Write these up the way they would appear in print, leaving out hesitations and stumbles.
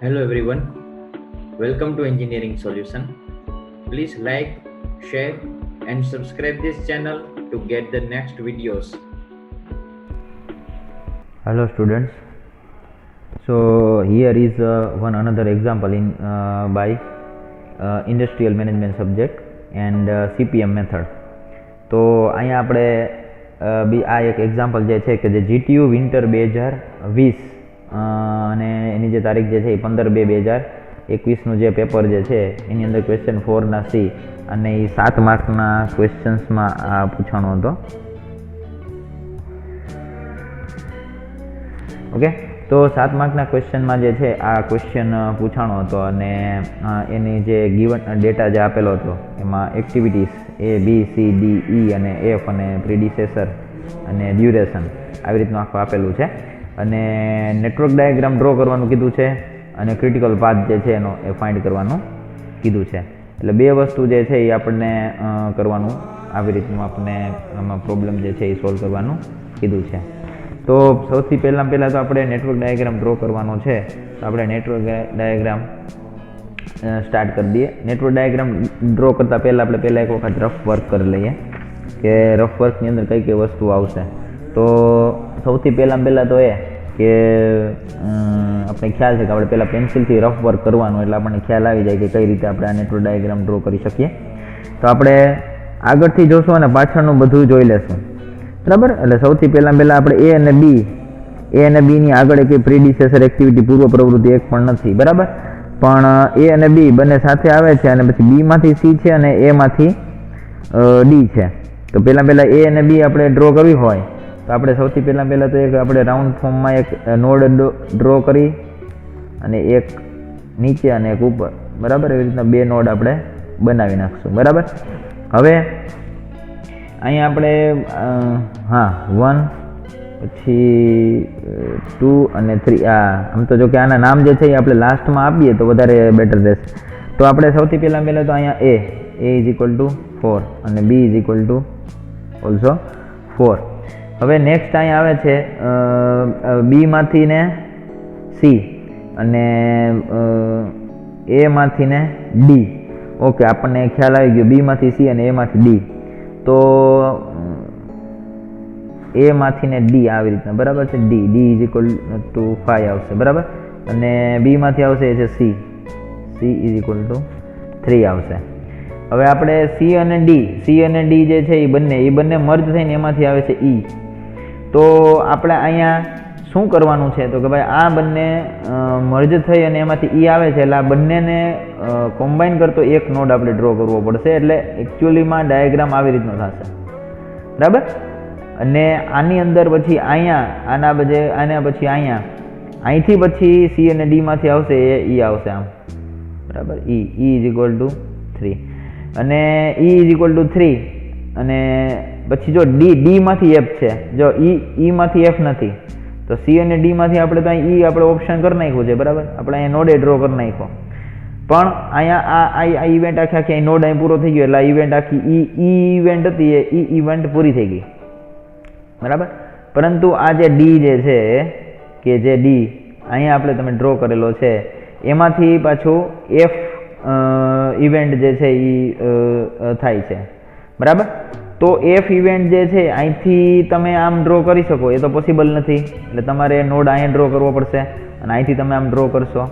Hello everyone, welcome to Engineering Solution. Please like, share and subscribe this channel to get the next videos. Hello students. So here is one another example in by industrial management subject and CPM method. તો અહીંયા આપણે આ એક example જે છે કે જે GTU winter 2020 અને એની જે તારીખ જે છે એ 15/2/2021નું જે પેપર જે છે એની અંદર ક્વેશ્ચન 4ના C અને એ 7 માર્કના ક્વેશ્ચન્સમાં આ પૂછાણો હતો. ઓકે, તો 7 માર્કના ક્વેશ્ચનમાં જે છે આ ક્વેશ્ચન પૂછાણો હતો અને એની જે ગિવન ડેટા જે આપેલો હતો એમાં activities A, B, C, D, E અને F અને પ્રીડિસેસર અને ડ્યુરેશન આવી રીતનું આખું આપેલું છે અને નેટવર્ક ડાયાગ્રામ ડ્રો કરવાનું કીધું છે અને ક્રિટિકલ પાથ જે છે એનો એ ફાઇન્ડ કરવાનું કીધું છે. એટલે બે વસ્તુ જે છે એ આપણને કરવાનું આવી રીતનું આપણને આમાં પ્રોબ્લેમ જે છે એ સોલ્વ કરવાનું કીધું છે. તો સૌથી પહેલાં તો આપણે નેટવર્ક ડાયાગ્રામ ડ્રો કરવાનો છે. તો આપણે નેટવર્ક ડાયાગ્રામ સ્ટાર્ટ કરી દઈએ. નેટવર્ક ડાયાગ્રામ ડ્રો કરતાં પહેલાં આપણે એક વખત રફ વર્ક કરી લઈએ કે રફ વર્કની અંદર કઈ કઈ વસ્તુ આવશે. તો સૌથી પહેલાં તો એ કે આપણે ખ્યાલ છે કે આપણે પહેલાં પેન્સિલથી રફ વર્ક કરવાનું એટલે આપણને ખ્યાલ આવી જાય કે કઈ રીતે આપણે આ નેટવર્ક ડાયાગ્રામ ડ્રો કરી શકીએ. તો આપણે આગળથી જોશું અને પાછળનું બધું જોઈ લેશું, બરાબર. એટલે સૌથી પહેલાં આપણે એ અને બીની આગળ એક પ્રીડિસેસર એક્ટિવિટી પૂર્વ પ્રવૃત્તિ એક પણ નથી, બરાબર. પણ એ અને બી બંને સાથે આવે છે અને પછી બીમાંથી સી છે અને એમાંથી ડી છે. તો પહેલાં એ અને બી આપણે ડ્રો કરવી હોય તો આપણે સૌથી પહેલાં તો એક આપણે રાઉન્ડ ફોર્મમાં એક નોડ ડ્રો કરી અને એક નીચે અને એક ઉપર, બરાબર. એવી રીતના બે નોડ આપણે બનાવી નાખશું, બરાબર. હવે અહીંયા આપણે 1 પછી 2 અને 3 આમ તો જો કે આના નામ જે છે એ આપણે લાસ્ટમાં આપીએ તો વધારે બેટર રહેશે. તો આપણે સૌથી પહેલાં તો અહીંયા A ઇઝ ઇક્વલ ટુ 4 અને B is equal two also 4. હવે નેક્સ્ટ અહીંયા આવે છે બીમાંથી ને સી અને એમાંથી ને ડી. ઓકે, આપણને ખ્યાલ આવી ગયો બીમાંથી સી અને એમાંથી ડી. તો એમાંથી ને ડી આવી રીતના, બરાબર છે. ડી ઇઝ ઇક્વલ ટુ 5 આવશે, બરાબર. અને બીમાંથી આવશે એ છે સી ઇઝ ઇક્વલ ટુ 3 આવશે. હવે આપણે સી અને ડી જે છે એ બંને મર્જ થઈને એમાંથી આવે છે ઈ. તો આપણે અહીંયા શું કરવાનું છે તો કે ભાઈ આ બંને મર્જ થઈ અને એમાંથી ઈ આવે છે એટલે આ બંનેને કોમ્બાઈન કરતો એક નોડ આપણે ડ્રો કરવો પડશે. એટલે એકચ્યુઅલીમાં ડાયાગ્રામ આવી રીતનો થશે, બરાબર. અને આની અંદર પછી આના પછી અહીંથી પછી સી અને ડીમાંથી આવશે એ ઈ આવશે આમ, બરાબર. ઈ ઇઝ ઇક્વલ ટુ 3 અને ઈ ઇઝ ઇક્વલ ટુ 3 અને પછી જો ડીમાંથી એફ છે, જો ઈમાંથી એફ નથી તો સી અને ડીમાંથી આપણે તો અહીં આપણે ઓપ્શન કરી નાખ્યું છે, બરાબર. આપણે અહીંયા નોડે ડ્રો કરી નાખ્યો. પણ અહીંયા આ ઇવેન્ટ આખી અહીં નોડ અહીં પૂરો થઈ ગયો એટલે આ ઇવેન્ટ આખી ઇવેન્ટ હતી એ ઇવેન્ટ પૂરી થઈ ગઈ, બરાબર. પરંતુ આ જે ડી જે છે કે જે ડી અહીંયા આપણે તમે ડ્રો કરેલો છે એમાંથી પાછું એફ ઇવેન્ટ જે છે એ થાય છે, બરાબર. તો એફ ઇવેન્ટ જે છે અહીંથી તમે આમ ડ્રો કરી શકો એ તો પોસિબલ નથી. એટલે તમારે નોડ અહીંયા ડ્રો કરવો પડશે અને અહીંથી તમે આમ ડ્રો કરશો.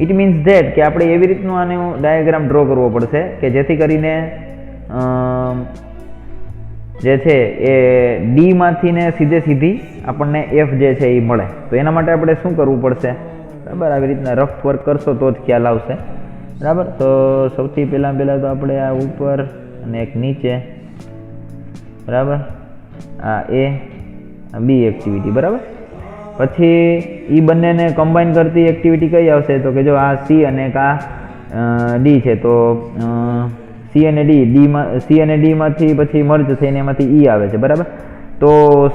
ઇટ મીન્સ ધેટ કે આપણે એવી રીતનું આનું ડાયાગ્રામ ડ્રો કરવો પડશે કે જેથી કરીને જે છે એ ડીમાંથી ને સીધી આપણને એફ જે છે એ મળે. તો એના માટે આપણે શું કરવું પડશે, બરાબર. આવી રીતના રફ વર્ક કરશો તો જ ખ્યાલ આવશે, બરાબર. તો સૌથી પહેલાં તો આપણે આ ઉપર અને એક નીચે, બરાબર. આ એ બી એક્ટિવિટી, બરાબર. પછી એ બંનેને કમ્બાઈન કરતી એક્ટિવિટી કઈ આવશે તો કે જો આ સી અને એક આ ડી છે તો સી અને ડીમાંથી પછી મર્જ થઈને એમાંથી ઈ આવે છે, બરાબર. તો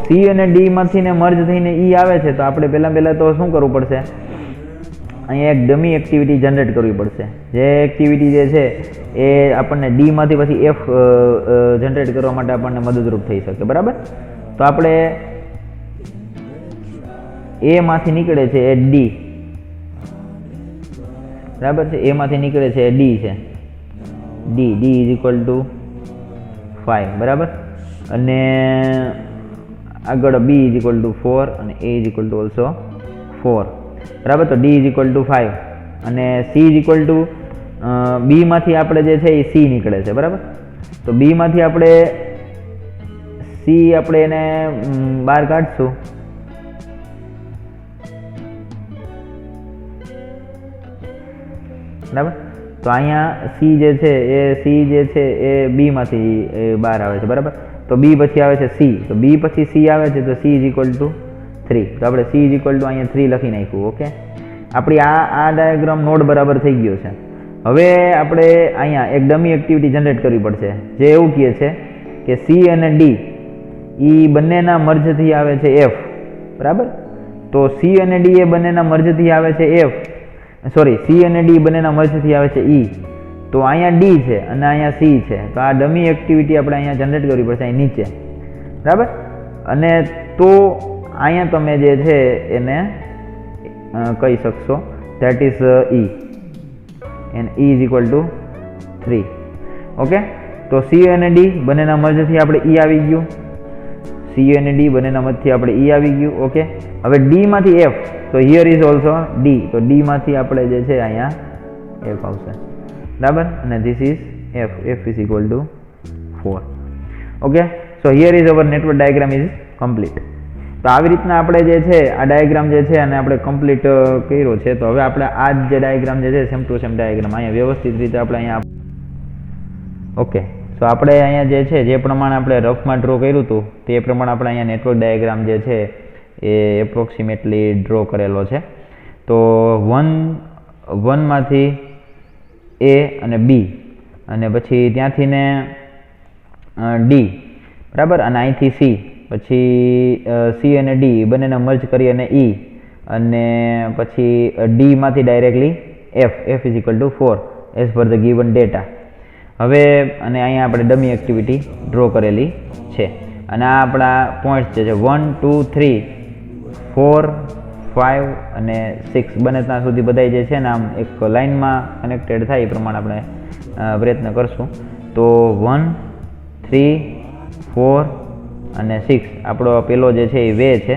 સી અને ડીમાંથી ને મર્જ થઈને ઈ આવે છે તો આપણે પહેલાં તો શું કરવું પડશે, અહીંયા એક ડમી એક્ટિવિટી જનરેટ કરવી પડશે. જે એક્ટિવિટી જે છે એ આપણને ડીમાંથી પછી એફ જનરેટ કરવા માટે આપણને મદદરૂપ થઈ શકે, બરાબર. તો આપણે એમાંથી નીકળે છે એ ડી, બરાબર છે. એમાંથી નીકળે છે ડી છે, ડી ઇઝ ઇક્વલ ટુ 5 બરાબર. અને આગળ બી ઇઝ ઇક્વલ ટુ 4 અને એ ઇઝ ઇક્વલ ટુ ઓલ્સો 4 બરાબર. તો ડી ઇઝ ઇક્વલ ટુ 5 અને સી ઇઝ ઇક્વલ ટુ બીમાંથી આપણે જે છે એ સી નીકળે છે બરાબર. તો બીમાંથી આપણે સી આપણે એને બહાર કાઢશું બરાબર. તો અહીંયા સી જે છે એ બીમાંથી બહાર આવે છે બરાબર. તો બી પછી આવે છે સી, તો બી પછી સી આવે છે તો સી ઇઝ ઇક્વલ ટુ 3. તો આપણે સી ઇઝ ઇક્વલ ટુ અહીંયા 3 લખી નાખ્યું. ઓકે, આપણી આ ડાયાગ્રામ નોડ બરાબર થઈ ગયો છે. હવે આપણે અહીંયા એક ડમી એક્ટિવિટી જનરેટ કરવી પડશે, જે એવું કહે છે કે સી અને ડી એ બંનેના મર્જથી આવે છે એફ બરાબર. તો સી અને ડી એ બંનેના મર્જથી આવે છે એફ, સોરી સી અને ડી બંનેના મર્જથી આવે છે ઈ. તો અહીંયા ડી છે અને અહીંયા સી છે. તો આ ડમી એક્ટિવિટી આપણે અહીંયા જનરેટ કરવી પડશે અહીં નીચે બરાબર. અને તો અહીંયા તમે જે છે એને કહી શકશો that is E, and E is equal two 3. Okay, તો સી અને ડી બંનેના મર્જથી આપણે ઈ આવી ગયું, સી અને ડી બંનેના મધ્યથી આપણે ઈ આવી ગયું. ઓકે, હવે ડી માંથી એફ, તો હિયર ઇઝ ઓલ્સો ડી, તો ડી માંથી આપણે જે છે અહીંયા એફ આવશે બરાબર. અને this is F is equal to 4. Okay, so here is our network diagram is complete. તો આવી રીતના આપણે જે છે આ ડાયાગ્રામ જે છે અને આપણે કમ્પ્લીટ કર્યો છે. તો હવે આપણે આ જે ડાયાગ્રામ જે છે સેમ ટુ સેમ ડાયાગ્રામ અહીંયા વ્યવસ્થિત રીતે આપણે અહીંયા ઓકે. સો આપણે અહીંયા જે છે જે પ્રમાણે આપણે રફમાં ડ્રો કર્યું હતું તે પ્રમાણે આપણે અહીંયા નેટવર્ક ડાયાગ્રામ જે છે એ એપ્રોક્સિમેટલી ડ્રો કરેલો છે. તો 1 માંથી એ અને બી અને પછી ત્યાંથી ને ડી બરાબર, અને અહીંથી સી, પછી સી અને ડી બંનેને મર્જ કરી અને ઈ, અને પછી ડીમાંથી directly F is equal to 4 as per the given data. હવે અને અહીંયા આપણે ડમી એક્ટિવિટી ડ્રો કરેલી છે. અને આ આપણા પોઈન્ટ્સ જે છે 1, 2, 3, 4, 5 અને 6 બને ત્યાં સુધી બધા જે છે ને આમ એક લાઇનમાં કનેક્ટેડ થાય એ પ્રમાણે આપણે પ્રયત્ન કરશું. તો 1, 3, 4 અને 6 આપણો પેલો જે છે એ વે છે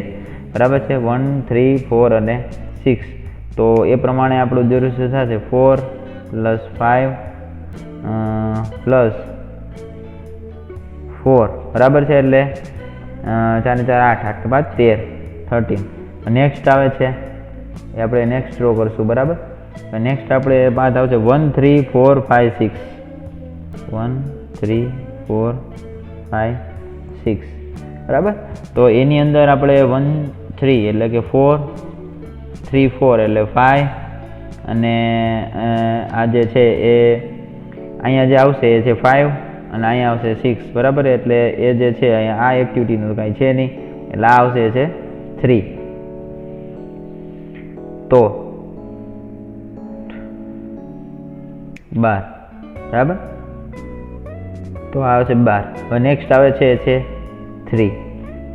બરાબર છે. 1, 3, 4 અને 6. તો એ પ્રમાણે આપણું દૃશ્ય થશે 4 + 5 + 4 બરાબર છે. એટલે 4 ને 4 8, 8 બાદ 13, 13. નેક્સ્ટ આવે છે એ આપણે નેક્સ્ટ ડ્રો કરશું બરાબર. નેક્સ્ટ આપણે બાદ આવશે 1, 3, 4, 5, 6. 1, 3, 4, 5, 6 બરાબર. તો એની અંદર આપણે 1, 3 એટલે કે 4, 3, 4 એટલે 5 અને આ જે છે એ અહીંયા જે આવશે એ છે 5 અને અહીંયા આવશે 6 બરાબર. એટલે એ જે છે અહીંયા આ એક્ટિવિટીનું કાંઈ છે નહીં એટલે આ આવશે એ છે 3. તો 12 બરાબર. તો આ આવશે 12. હવે નેક્સ્ટ આવે છે એ છે 3.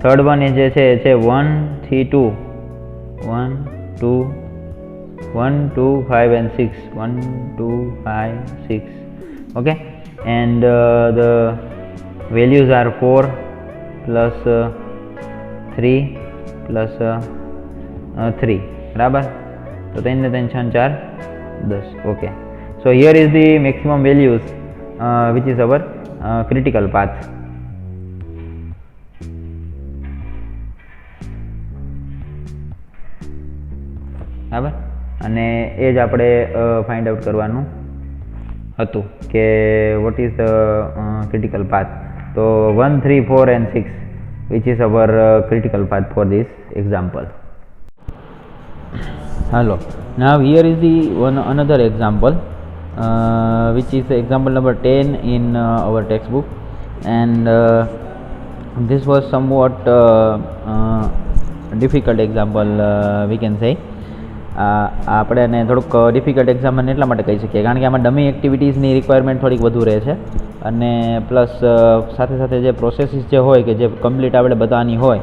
થર્ડ વન એ જે છે એ છે 1, 3, 2, 1, 2, 1, 2, 5 and 6, 1, 2, 5, 6. Okay, and the values are 4 plus 3 plus 3 બરાબર. તો 3 ને 3 6 4 10. Okay, so here is the maximum values which is our critical path. બરાબર. અને એ જ આપણે ફાઇન્ડ આઉટ કરવાનું હતું કે what is the critical path. તો 1, 3, 4 and 6 which is our critical path for this example. Hello, now here is the another example which is example number 10 in our textbook, and this was somewhat difficult example we can say. આપણે એને થોડુંક difficult example એટલા માટે કહી શકીએ કારણ કે આમાં ડમી એક્ટિવિટીઝની રિક્વાયરમેન્ટ થોડીક વધુ રહે છે, અને પ્લસ સાથે સાથે જે પ્રોસેસીસ જે હોય કે જે કમ્પ્લીટ આપણે બધાની હોય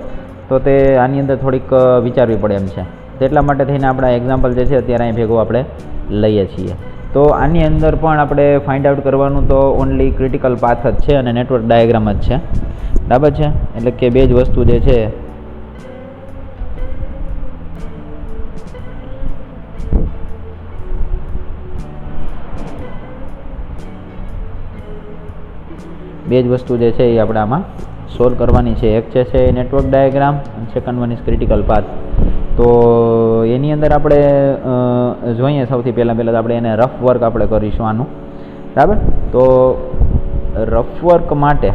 તો તે આની અંદર થોડીક વિચારવી પડે એમ છે. તો એટલા માટે થઈને આપણા એક્ઝામ્પલ જે છે અત્યારે અહીં ભેગું આપણે લઈએ છીએ. તો આની અંદર પણ આપણે ફાઇન્ડ આઉટ કરવાનું તો ઓનલી ક્રિટિકલ પાથ જ છે અને નેટવર્ક ડાયાગ્રામ જ છે, બરાબર છે. એટલે કે બે જ વસ્તુ જે છે એ આપણે આમાં સોલ્વ કરવાની છે. એક છે નેટવર્ક ડાયાગ્રામ અને second one is critical path. તો એની અંદર આપણે જોઈએ સૌથી પહેલાં આપણે એને રફ વર્ક આપણે કરીશું આનું, બરાબર. તો રફ વર્ક માટે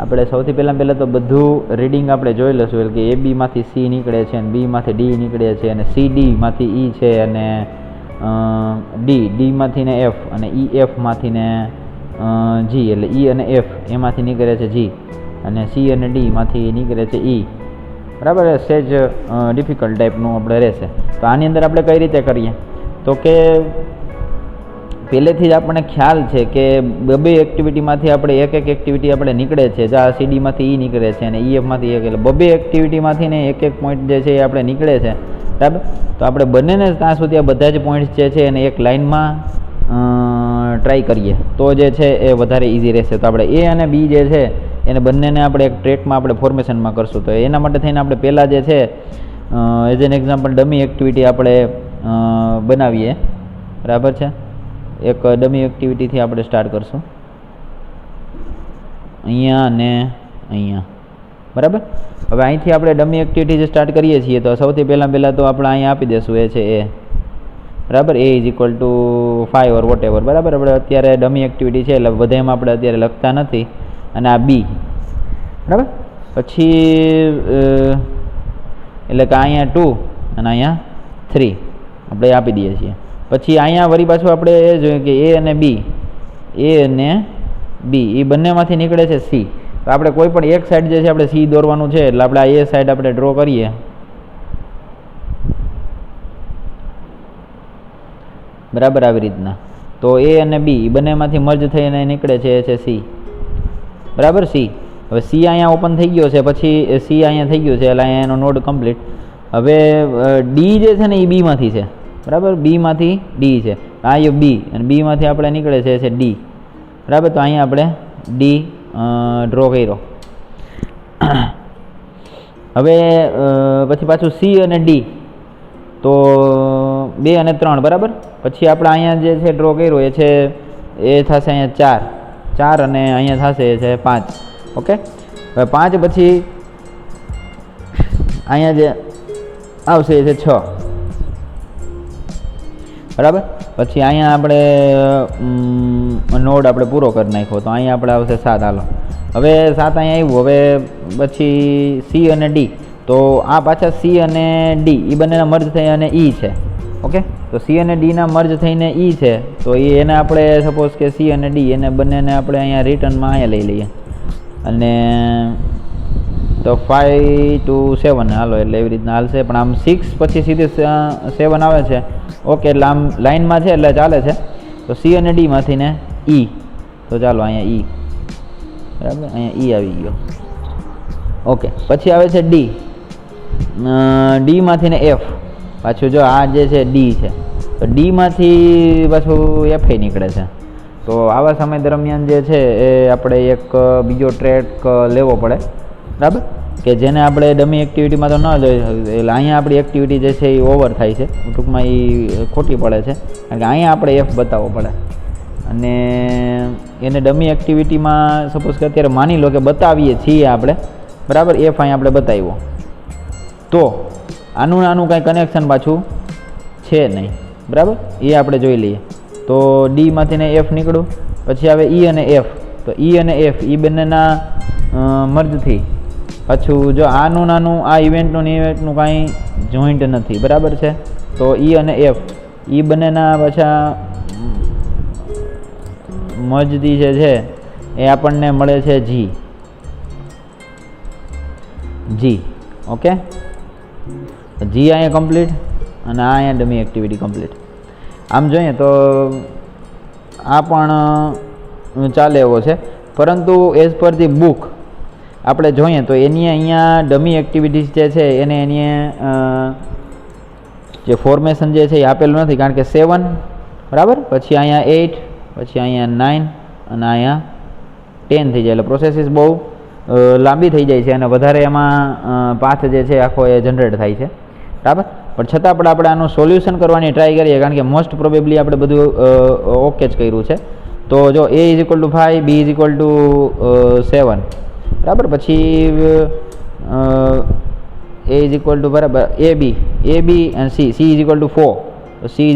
આપણે સૌથી પહેલાં તો બધું રીડિંગ આપણે જોઈ લઈશું. એટલે કે AB માંથી C નીકળે છે અને B માંથી D નીકળે છે અને CD માંથી E છે અને D માંથી ને F અને EF માંથી ને G, એટલે E અને F એમાંથી નીકળે છે G અને C અને D માંથી નીકળે છે E, બરાબર. સેજ ડિફિકલ્ટ ટાઈપનું આપણે રહેશે. તો આની અંદર આપણે કઈ રીતે કરીએ તો કે પહેલેથી જ આપણને ખ્યાલ છે કે બે એક્ટિવિટીમાંથી આપણે એક એક્ટિવિટી આપણે નીકળે છે. જ્યાં CD માંથી E નીકળે છે અને EF માંથી એક, એટલે બે એક્ટિવિટીમાંથી ને એક પોઈન્ટ જે છે એ આપણે નીકળે છે, બરાબર. તો આપણે બંનેને ત્યાં સુધી આ બધા જ પોઈન્ટ્સ જે છે એને એક લાઇનમાં ટ્રાય કરીએ તો જે છે એ વધારે ઇઝી રહેશે. તો આપણે A અને B જે છે એને બંનેને આપણે એક ટ્રેકમાં આપણે ફોર્મેશનમાં કરશું. તો એના માટે થઈને આપણે પહેલાં જે છે as an example dummy activity આપણે બનાવીએ, બરાબર છે. એક ડમી એક્ટિવિટીથી આપણે સ્ટાર્ટ કરશું અહીંયા અને અહીંયા, બરાબર. હવે અહીંથી આપણે ડમી એક્ટિવિટી જે સ્ટાર્ટ કરીએ છીએ તો સૌથી પહેલાં તો આપણે અહીંયા આપી દઈશું એ છે A, બરાબર. A is equal two 5 or vote ever, બરાબર. આપણે અત્યારે ડમી એક્ટિવિટી છે એટલે બધામાં આપણે અત્યારે લખતા નથી. અને આ B, બરાબર. પછી એટલે કે અહીંયા 2 અને અહીંયા 3 આપણે આપી દઈએ છીએ. પછી અહીંયા વળી પાછું આપણે એ જોઈએ કે A અને B એ બંનેમાંથી નીકળે છે C. તો આપણે કોઈ પણ એક સાઈડ જે છે આપણે C દોરવાનું છે. એટલે આપણે આ A સાઈડ આપણે ડ્રો કરીએ, બરાબર. આવી રીતના તો A અને B બંનેમાંથી મર્જ થઈને નીકળે છે એ છે C, બરાબર. C હવે C અહીંયા ઓપન થઈ ગયો છે, પછી C અહીંયા થઈ ગયું છે એટલે અહીંયા એનો નોડ કમ્પ્લીટ. હવે D જે છે ને એ B માંથી છે, બરાબર. B માંથી D છે, આ એ B અને B માંથી આપણે નીકળે છે એ છે D, બરાબર. તો અહીંયા આપણે D ડ્રો કર્યો. હવે પછી પાછું C અને D તો 2 અને 3, બરાબર. પછી આપણે અહીંયા જે છે ડ્રો કર્યો એ છે એ થશે અહીંયા 4 અને અહીંયા થશે એ છે 5, ઓકે. હવે 5 પછી અહીંયા જે આવશે એ છે 6, બરાબર. પછી અહીંયા આપણે નોડ આપણે પૂરો કરી નાખ્યો તો અહીંયા આપણે આવશે 7. હાલો હવે 7 અહીંયા આવ્યું. હવે પછી C અને D તો આ પાછા C અને D એ બંનેના મર્જ થઈ અને E છે, ઓકે. તો C અને D ના મર્જ થઈને E છે તો એને આપણે સપોઝ કે C અને D એને બંનેને આપણે અહીંયા રિટર્નમાં અહીંયા લઈ લઈએ અને તો 5 to 7 હાલો એટલે એવી રીતના હાલશે. પણ આમ 6 પછી સીધી 7 આવે છે, ઓકે. એટલે આમ લાઇનમાં છે એટલે ચાલે છે. તો C અને D માંથી ને E, તો ચાલો અહીંયા E, બરાબર. અહીંયા E આવી ગયો, ઓકે. પછી આવે છે D માંથી ને F. પાછું જો આ જે છે D છે તો D માંથી પાછું F નીકળે છે. તો આવા સમય દરમિયાન જે છે એ આપણે એક બીજો ટ્રેક લેવો પડે, બરાબર. કે જેને આપણે ડમી એક્ટિવિટીમાં તો ન જોઈ શકીએ. એટલે અહીંયા આપણી એક્ટિવિટી જે છે એ ઓવર થાય છે, ટૂંકમાં એ ખોટી પડે છે. કારણ કે અહીંયા આપણે F બતાવવો પડે અને એને ડમી એક્ટિવિટીમાં સપોઝ કે અત્યારે માની લો કે બતાવીએ છીએ આપણે, બરાબર. F અહીંયા આપણે બતાવ્યો તો આનું કાંઈ કનેક્શન પાછું છે નહીં, બરાબર. એ આપણે જોઈ લઈએ. તો D માંથી ને F નીકળ્યું. પછી આવે E અને F. તો E અને F એ બંનેના મર્જથી પાછું જો આનું આ ઇવેન્ટનું કાંઈ જોઈન્ટ નથી, બરાબર છે. તો E અને F એ બંનેના પાછા મર્જથી જે છે એ આપણને મળે છે G, ઓકે. G અહીંયા કમ્પ્લીટ અને આ અહીંયા ડમી એક્ટિવિટી કમ્પ્લીટ. આમ જોઈએ તો આ પણ ચાલે એવો છે, પરંતુ એઝ પર ધી બુક આપણે જોઈએ તો એની અહીંયા ડમી એક્ટિવિટીઝ જે છે એને જે ફોર્મેશન જે છે એ આપેલું નથી, કારણ કે 7 બરાબર, પછી અહીંયા 8, પછી અહીંયા 9 અને અહીંયા 10 થઈ જાય. એટલે પ્રોસેસીસ બહુ લાંબી થઈ જાય છે અને વધારે એમાં પાથ જે છે આખો એ જનરેટ થાય છે બરાબર. પણ છતાં પણ આપણે આનું સોલ્યુશન કરવાની ટ્રાય કરીએ, કારણ કે મોસ્ટ પ્રોબેબલી આપણે બધું ઓકે જ કર્યું છે. તો જો a = 5, b = 7 બરાબર, પછી a બરાબર ab and c = 4, તો c =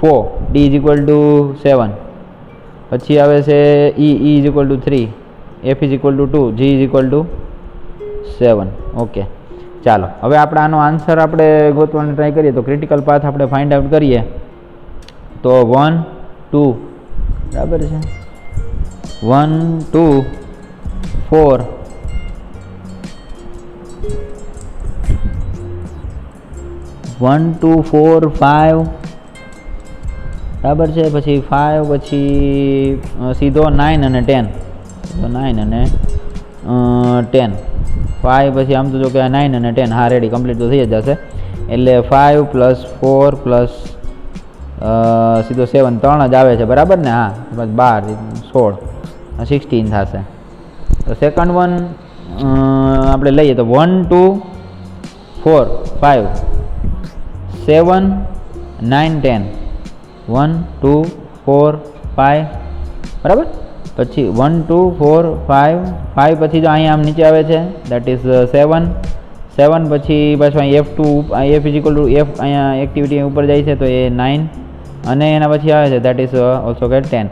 4, d = 7, પછી આવે છે e = 3, f = 2, g = 7. ઓકે, ચાલો હવે આપણે આનો આન્સર આપણે ગોતવાનો ટ્રાય કરીએ. તો ક્રિટિકલ પાથ આપણે ફાઇન્ડ આઉટ કરીએ તો 1 2 બરાબર છે, 1 2 4 1 2 4 5 બરાબર છે, પછી 5, પછી સીધો 9 અને 10, 9 અને 10, 5 પછી આમ તો જો કે 9 અને 10 હા રેડી કમ્પ્લીટ તો થઈ જ જશે. એટલે 5 + 4 + સીધો 7, 3 જ આવે છે બરાબર ને, હા 12 16 16 થશે. તો સેકન્ડ વન આપણે લઈએ તો 1 2 4 5 7 9 10, 1 2 4 5 બરાબર. પછી 1 2 4 5 5 પછી જો અહીંયા આમ નીચે આવે છે દેટ ઇઝ 7 7, પછી પાછું અહીં F2 F = F અહીંયા એક્ટિવિટી ઉપર જાય છે તો એ 9 અને એના પછી આવે છે દેટ ઇઝ ઓલ્સો કે 10.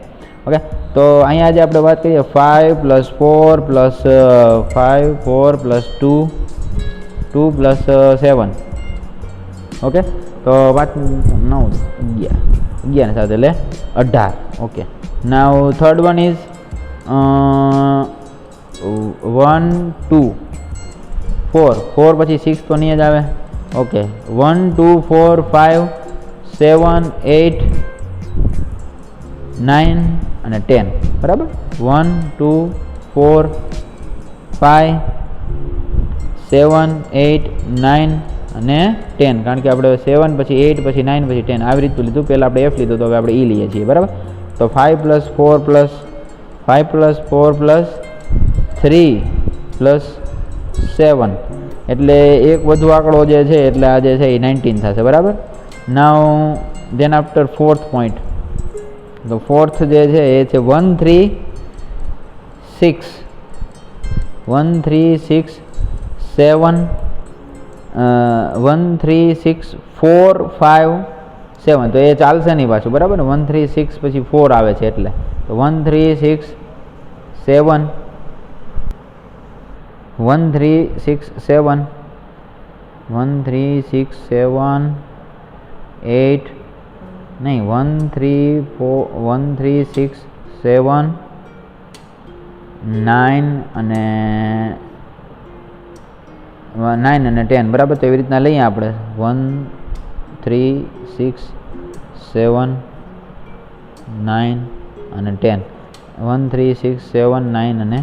ઓકે, તો અહીંયા જે આપણે વાત કરીએ 5 + 4 + 5 4 + 2 2 + 7. ઓકે, તો 5 9 11 સાથે એટલે 18. Okay, now third one is 1 2 4 4 પછી 6 તો નહીં જ આવે. ઓકે, 1 2 4 5 7 8 9 અને 10 બરાબર. 1 2 4 5 7 8 9 અને 10, કારણ કે આપણે 7 પછી 8 પછી 9 પછી 10 આવી રીતનું લીધું. પહેલાં આપણે F લીધું તો હવે આપણે E લઈએ છીએ બરાબર. તો 5 + 4 + 5 + 4 + 3 + 7 એટલે એક વધુ આંકડો જે છે એટલે આ જે છે એ 19 થશે બરાબર. નાવ ધેન આફ્ટર ફોર્થ પોઈન્ટ, તો ફોર્થ જે છે એ છે 1 3 6 1 3 6 7 1 3 6 4 5 7, તો એ ચાલશે નહીં પાછું બરાબર. 1 3 6 પછી 4 આવે છે એટલે તો 1 3 6 7 1 3 6 7 1 3 6 7 8 નહીં 1 3 4 1 3 6 7 9 અને 9 અને 10 બરાબર. તો એવી રીતના લઈએ આપણે 1 3 6 7 9 અને 10 1 3 6 7 9 અને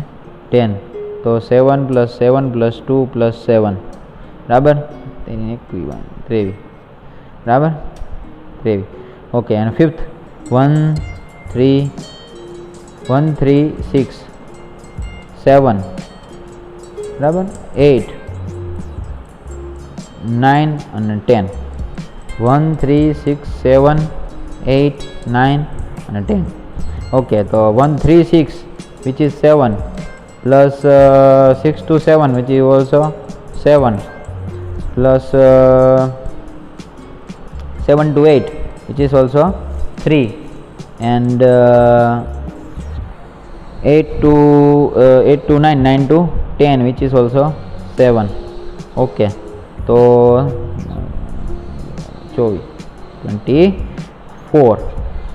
10, તો 7 + 7 + 2 + 7 બરાબર 23 બરાબર 23. ઓકે, અને ફિફ્થ 1 3 6 7 બરાબર 8 9 અને 10 1 3 6 7 8 9 અને 10. ઓકે, તો 1 3 6 which is 7 plus 6 to 7 which is also 7 plus 7 to 8 which is also 3 and 8 to 9 9 to 10 which is also 7. Okay, તો 24.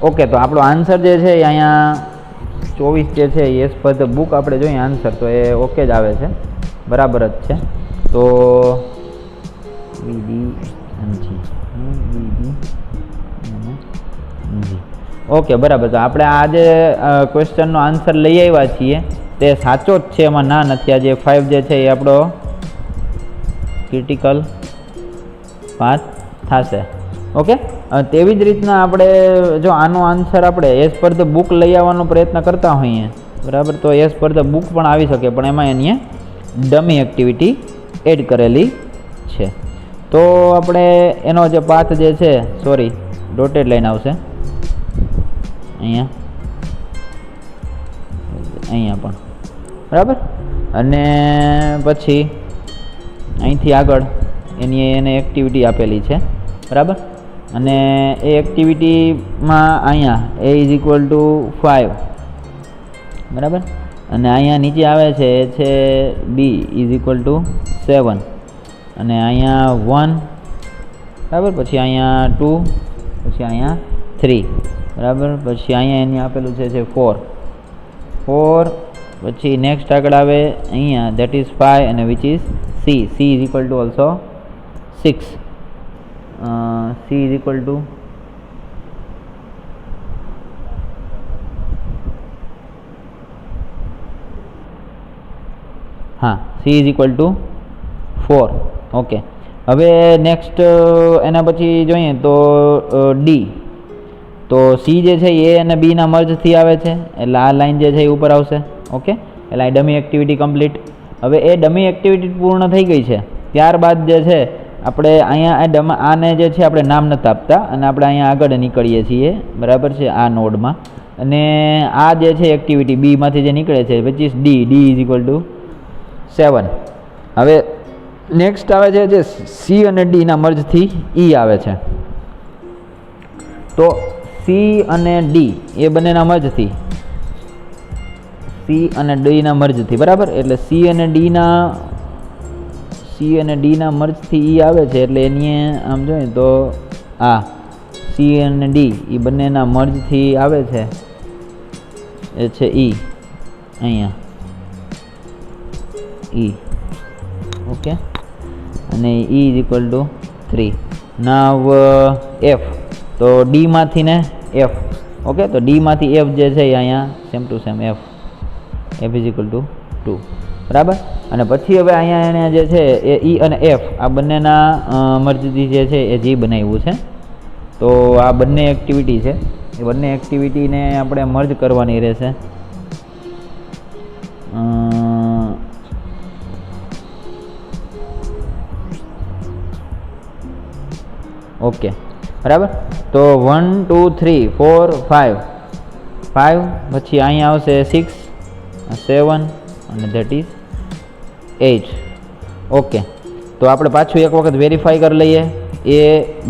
ઓકે, તો આપણો આન્સર જે છે એ અહીંયા 24 જે છે એઝ પર ધ બુક આપણે જોઈએ આન્સર તો એ ઓકે જ આવે છે, બરાબર જ છે. તો ઓકે બરાબર. તો આપણે આ જે ક્વેશ્ચનનો આન્સર લઈ આવ્યા છીએ તે સાચો જ છે, એમાં ના નથી. આ જે 5 જે છે એ આપણો ક્રિટિકલ પાથ થશે. ઓકે, તેવી જ રીતના આપણે જો આનો આન્સર આપણે એઝ પર ધ બુક લઈ આવવાનો પ્રયત્ન કરતા હોઈએ, બરાબર, તો એઝ પર ધ બુક પણ આવી શકે, પણ એમાં એની ડમી એક્ટિવિટી એડ કરેલી છે. તો આપણે એનો જે પાથ જે છે, સોરી ડોટેડ લાઈન આવશે અહીંયા પણ, બરાબર. અને પછી અહીંથી આગળ એને એક્ટિવિટી આપેલી છે, બરાબર. અને એ એક્ટિવિટીમાં અહીંયા a ઇઝ ઇક્વલ ટુ 5, બરાબર. અને અહીંયા નીચે આવે છે એ છે b ઇઝ ઇક્વલ ટુ 7, અને અહીંયા 1, બરાબર. પછી અહીંયા 2, પછી અહીંયા 3, બરાબર. પછી અહીંયા એની આપેલું છે 4, પછી નેક્સ્ટ આગળ આવે અહીંયા દેટ ઇઝ 5 અને which is c is equal two also 6, c is equal two c is equal to 4. Okay, હવે નેક્સ્ટ એના પછી જોઈએ તો d. તો c જે છે એ અને b ના મર્જથી આવે છે, એટલે આ લાઈન જે છે એ ઉપર આવશે. ઓકે, એટલે આ ડમી એક્ટિવિટી કમ્પ્લીટ. હવે એ ડમી એક્ટિવિટી પૂર્ણ થઈ ગઈ છે, ત્યારબાદ જે છે આપણે અહીંયા આને જે છે આપણે નામ નથી આપતા અને આપણે અહીંયા આગળ નીકળીએ છીએ, બરાબર છે, આ નોડમાં. અને આ જે છે એક્ટિવિટી બીમાંથી જે નીકળે છે which is D is equal two 7. હવે નેક્સ્ટ આવે છે જે સી અને ડીના મર્જથી ઈ આવે છે. તો સી અને ડી એ બંનેના મર્જથી, સી અને ડીના મર્જથી, બરાબર. એટલે સી અને ડીના મર્જથી ઈ આવે છે, એટલે એની આમ જોઈએ તો આ સી અને ડી એ બંનેના મર્જથી આવે છે એ છે ઈ, અહીંયા ઈ. ઓકે, અને ઈ is equal two 3. Now F, તો ડીમાંથી ને એફ. ઓકે, તો ડીમાંથી એફ જે છે એ અહીંયા same to same F is equal to 2, બરાબર. અને પછી હવે અહીંયા એને જે છે એ ઈ અને એફ આ બંનેના મર્જથી જે છે એ જી બનાવ્યું છે. તો આ બંને એક્ટિવિટી છે, એ બંને એક્ટિવિટીને આપણે મર્જ કરવાની રહેશે. ઓકે, બરાબર. તો 1 2 3 4 5, પછી અહીંયા આવશે 6 7 અને ધેટ ઇઝ 8. ઓકે, તો આપણે પાછું એક વખત વેરીફાઈ કરી લઈએ એ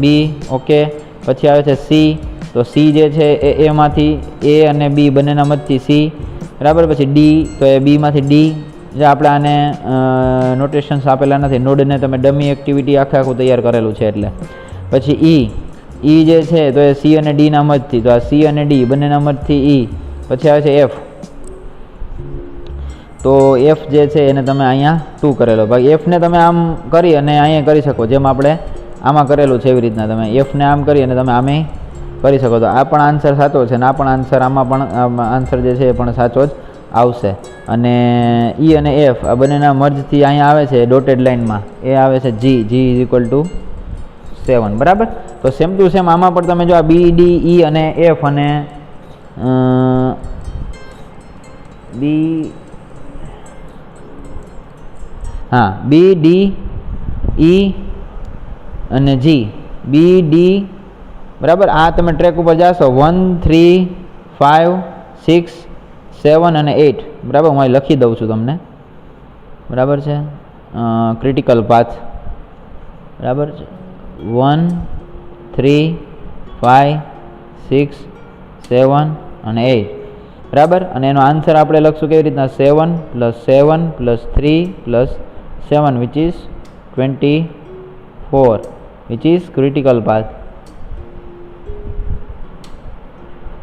બી. ઓકે, પછી આવે છે સી. તો સી જે છે એ એમાંથી એ અને બી બંનેના મતથી સી, બરાબર. પછી ડી, તો એ બીમાંથી ડી. જે આપણે આને નોટેશન્સ આપેલા નથી, નોડને તમે ડમી એક્ટિવિટી આખું તૈયાર કરેલું છે એટલે. પછી ઈ જે છે તો એ સી અને ડીના મતથી, તો આ સી અને ડી બંનેના મતથી ઈ. પછી આવે છે એફ. તો એફ જે છે એને તમે અહીંયા 2 કરેલો, ભાઈ એફને તમે આમ કરી અને અહીંયા કરી શકો, જેમ આપણે આમાં કરેલું છે એવી રીતના તમે એફને આમ કરી અને તમે આમે કરી શકો. તો આ પણ આન્સર સાચો છે અને આ પણ આન્સર, આમાં પણ આન્સર જે છે એ પણ સાચો જ આવશે. અને ઈ અને એફ આ બંનેના મર્જથી અહીંયા આવે છે ડોટેડ લાઇનમાં, એ આવે છે જી ઇઝ ઇક્વલ ટુ 7, બરાબર. તો સેમ ટુ સેમ આમાં પણ તમે જો આ બી ડી ઈ અને એફ અને બી ડી ઈ અને જી, બી ડી, બરાબર. આ તમે ટ્રેક ઉપર જાશો 1 3 5 6 7 અને 8, બરાબર. હું અહીં લખી દઉં છું તમને, બરાબર છે. ક્રિટિકલ પાથ, બરાબર છે. 1 3 5 6 7 અને 8, બરાબર. અને એનો આન્સર આપણે લખશું કેવી રીતના, 7 + 7 + 3 + 7 which is 24, which is critical path,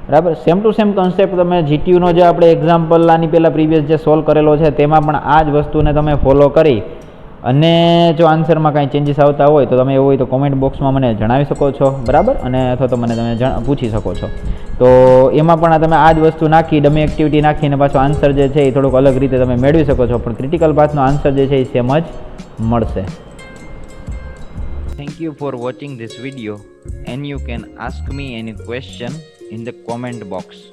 બરાબર. સેમ ટુ સેમ કોન્સેપ્ટ તમે જીટીયુનો જે આપણે એક્ઝામ્પલ આની પહેલાં પ્રીવિયસ જે સોલ્વ કરેલો છે તેમાં પણ આ જ વસ્તુને તમે ફોલો કરી અને જો આન્સરમાં કાંઈ ચેન્જીસ આવતા હોય તો તમે એવું હોય તો કોમેન્ટ બોક્સમાં મને જણાવી શકો છો, બરાબર. અને અથવા તો મને તમે પૂછી શકો છો. તો એમાં પણ તમે આ જ વસ્તુ નાખી, ડમી એક્ટિવિટી નાખીને પાછો આન્સર જે છે એ થોડુંક અલગ રીતે તમે મેળવી શકો છો, પણ ક્રિટિકલ પાથનો આન્સર જે છે એ સેમ જ મળશે. Thank you for watching this video, and you can ask me any question in the comment box.